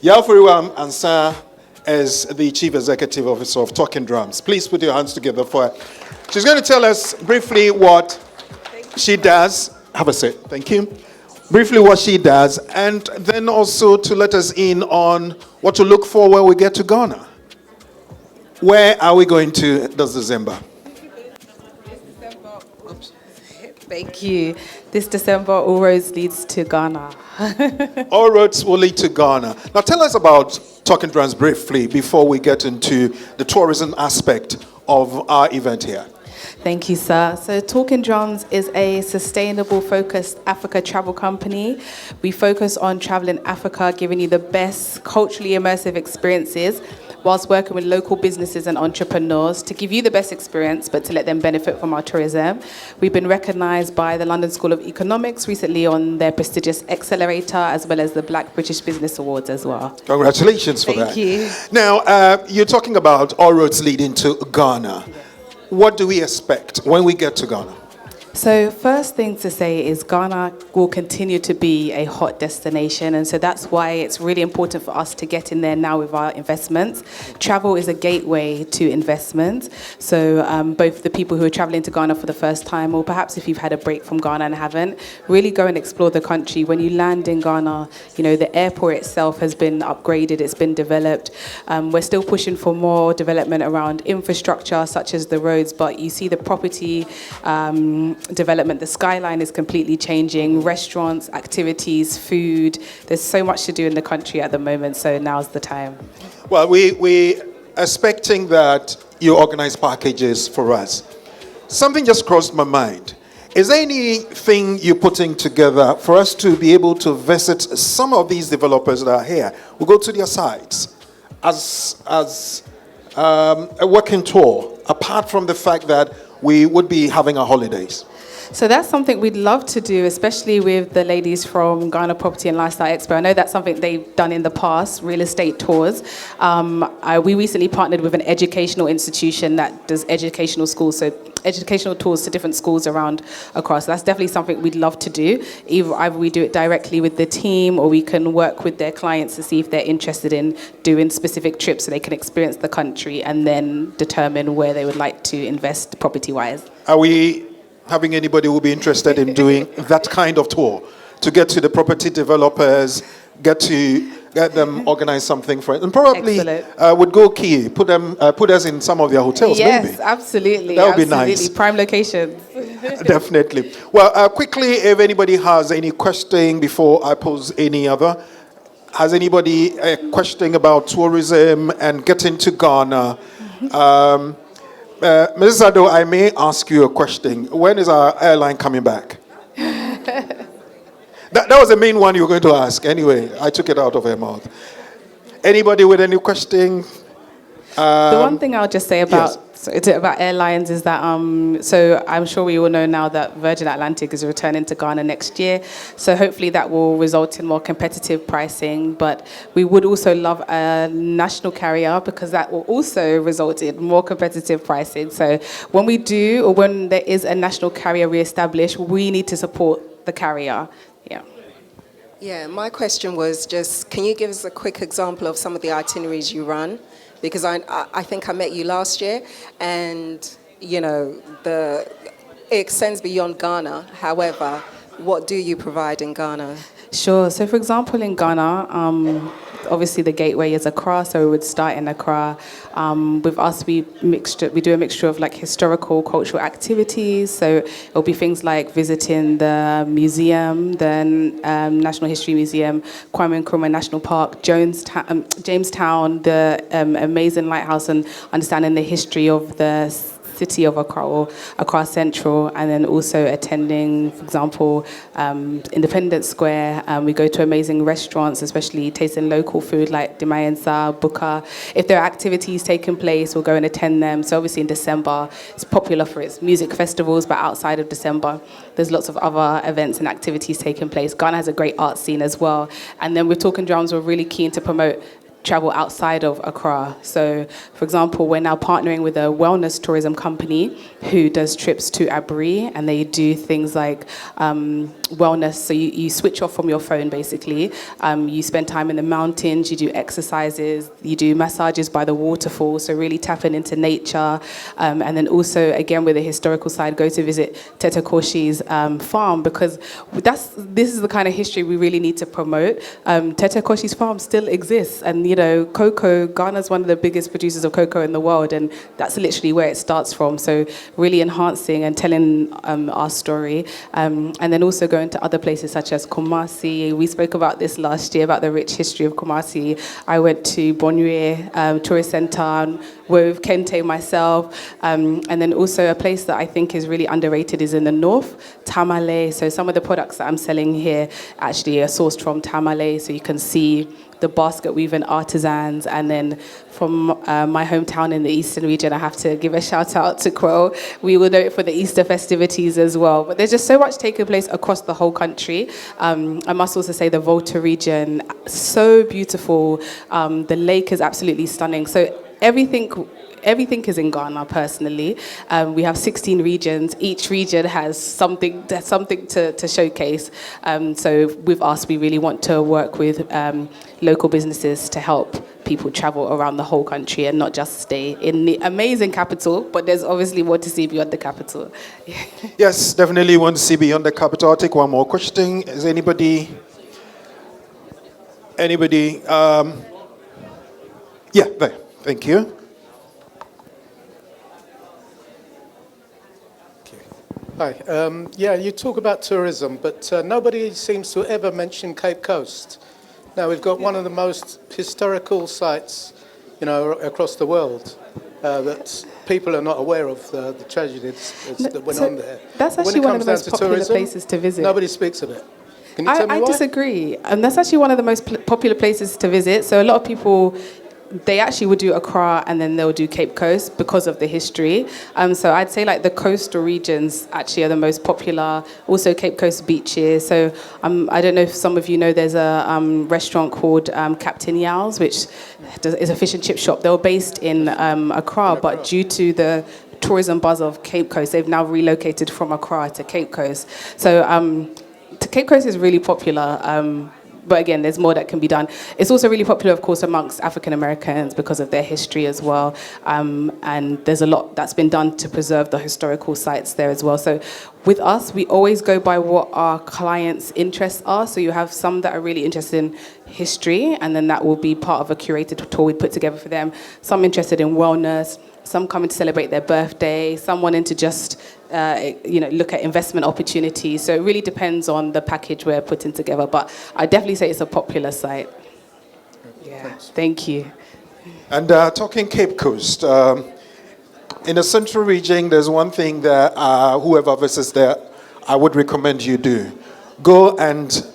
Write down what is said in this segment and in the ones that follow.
Yafuriwam Ansah is the Chief Executive Officer of Talking Drums. Please put your hands together for her. She's going to tell us briefly what she does. Have a seat. Thank you. Briefly what she does, and then also to let us in on what to look for when we get to Ghana. Where are we going to this December? Thank you. This December, all roads leads to Ghana. All roads will lead to Ghana. Now tell us about Talking Drums briefly before we get into the tourism aspect of our event here. Thank you, sir. So Talking Drums is a sustainable focused Africa travel company. We focus on traveling Africa, giving you the best culturally immersive experiences whilst working with local businesses and entrepreneurs to give you the best experience, but to let them benefit from our tourism. We've been recognized by the London School of Economics recently on their prestigious Accelerator, as well as the Black British Business Awards as well. Congratulations for that. Thank you. Now, you're talking about all roads leading to Ghana. What do we expect when we get to Ghana? So first thing to say is Ghana will continue to be a hot destination, and so that's why it's really important for us to get in there now with our investments. Travel is a gateway to investment, so both the people who are traveling to Ghana for the first time, or perhaps if you've had a break from Ghana and haven't, really go and explore the country. When you land in Ghana, you know, the airport itself has been upgraded, it's been developed. We're still pushing for more development around infrastructure such as the roads, but you see the property development, the skyline is completely changing, restaurants, activities, food. There's so much to do in the country at the moment, so now's the time. Well, we expecting that you organize packages for us. Something just crossed my mind. Is there anything you're putting together for us to be able to visit some of these developers that are here? We'll go to their sites as a working tour, apart from the fact that we would be having our holidays. So that's something we'd love to do, especially with the ladies from Ghana Property and Lifestyle Expo. I know that's something they've done in the past, real estate tours. We recently partnered with an educational institution that does educational schools, so educational tours to different schools around across. That's definitely something we'd love to do. Either we do it directly with the team, or we can work with their clients to see if they're interested in doing specific trips so they can experience the country and then determine where they would like to invest property-wise. Are we having anybody who will be interested in doing that kind of tour to get to the property developers, get them organize something for it, and probably would go key, put us in some of their hotels, yes, maybe. Absolutely. That would be nice. Prime locations. Definitely. Well, quickly, if anybody has any question before I pose any other, has anybody a question about tourism and getting to Ghana? Mrs. Ado, I may ask you a question. When is our airline coming back? That was the main one you were going to ask. Anyway, I took it out of her mouth. Anybody with any question? The one thing I'll just say about airlines is that, so I'm sure we all know now that Virgin Atlantic is returning to Ghana next year. So hopefully that will result in more competitive pricing. But we would also love a national carrier, because that will also result in more competitive pricing. So when we do, or when there is a national carrier reestablished, we need to support the carrier. Yeah. Yeah, my question was just, can you give us a quick example of some of the itineraries you run? Because I think I met you last year, and, you know, it extends beyond Ghana. However, what do you provide in Ghana? Sure. So, for example, in Ghana, obviously the gateway is Accra, so we would start in Accra. With us, we do a mixture of like historical, cultural activities. So it'll be things like visiting the museum, the National History Museum, Kwame Nkrumah National Park, Jamestown, the amazing lighthouse, and understanding the history of the city of Accra, or Accra Central, and then also attending, for example, Independence Square. We go to amazing restaurants, especially tasting local food like Dimayensa, Buka. If there are activities taking place, we'll go and attend them. So obviously in December, it's popular for its music festivals, but outside of December, there's lots of other events and activities taking place. Ghana has a great art scene as well. And then with Talking Drums, we're really keen to promote travel outside of Accra. So, for example, we're now partnering with a wellness tourism company who does trips to Aburi, and they do things like wellness. So you switch off from your phone, basically. You spend time in the mountains, you do exercises, you do massages by the waterfall, so really tapping into nature. And then also, again, with the historical side, go to visit Tete Koshi's farm, because this is the kind of history we really need to promote. Tete Koshi's farm still exists, and cocoa, Ghana's one of the biggest producers of cocoa in the world, and that's literally where it starts from. So really enhancing and telling our story, and then also going to other places such as Kumasi. We spoke about this last year, about the rich history of Kumasi. I went to Bonue Tourist Centre with Kente myself, and then also a place that I think is really underrated is in the north, Tamale. So some of the products that I'm selling here actually are sourced from Tamale, so you can see the basket weaving artisans. And then from my hometown in the eastern region, I have to give a shout out to Crow. We will know it for the Easter festivities as well. But there's just so much taking place across the whole country. I must also say the Volta region, so beautiful. The lake is absolutely stunning. So everything is in Ghana, personally. We have 16 regions. Each region has something to showcase. So with us, we really want to work with local businesses to help people travel around the whole country and not just stay in the amazing capital, but there's obviously more to see beyond the capital. Yes, definitely want to see beyond the capital. I'll take one more question. Is anybody? Yeah, there. Thank you. Hi. Yeah, you talk about tourism, but nobody seems to ever mention Cape Coast. Now, we've got one of the most historical sites, across the world that people are not aware of, the tragedies that went on there. That's actually one of the most popular places to visit. Nobody speaks of it. Can you tell me why? I disagree. And that's actually one of the most popular places to visit. So a lot of people, they actually would do Accra and then they'll do Cape Coast because of the history. So I'd say like the coastal regions actually are the most popular. Also Cape Coast beaches. So I don't know if some of you know, there's a restaurant called Captain Yow's, which is a fish and chip shop. They were based in Accra, but due to the tourism buzz of Cape Coast, they've now relocated from Accra to Cape Coast. So Cape Coast is really popular. But again, there's more that can be done. It's also really popular, of course, amongst African Americans because of their history as well. And there's a lot that's been done to preserve the historical sites there as well. So with us, we always go by what our clients' interests are. So you have some that are really interested in history, and then that will be part of a curated tour we put together for them. Some interested in wellness, some coming to celebrate their birthday, some wanting to just look at investment opportunities. So it really depends on the package we're putting together. But I definitely say it's a popular site. Yeah, thank you. And talking Cape Coast, in the central region, there's one thing that whoever visits there, I would recommend you do. Go and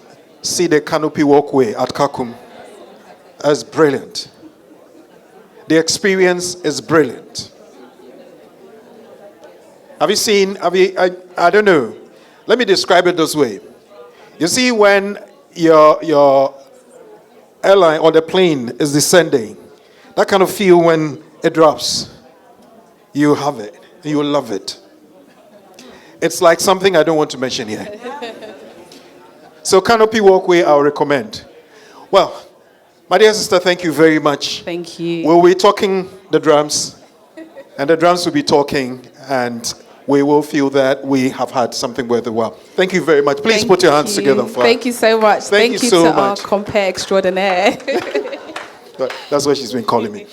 see the canopy walkway at Kakum. That's brilliant. The experience is brilliant. I don't know. Let me describe it this way. You see, when your airline or the plane is descending, that kind of feel when it drops, you have it. You will love it. It's like something I don't want to mention here. So canopy walkway, I'll recommend. Well, my dear sister, thank you very much. Thank you. We'll be talking the drums, and the drums will be talking, and we will feel that we have had something worthwhile. Thank you very much. Please put your hands together for us. Thank you so much. Thank you so to much. Our compere extraordinaire. That's what she's been calling me.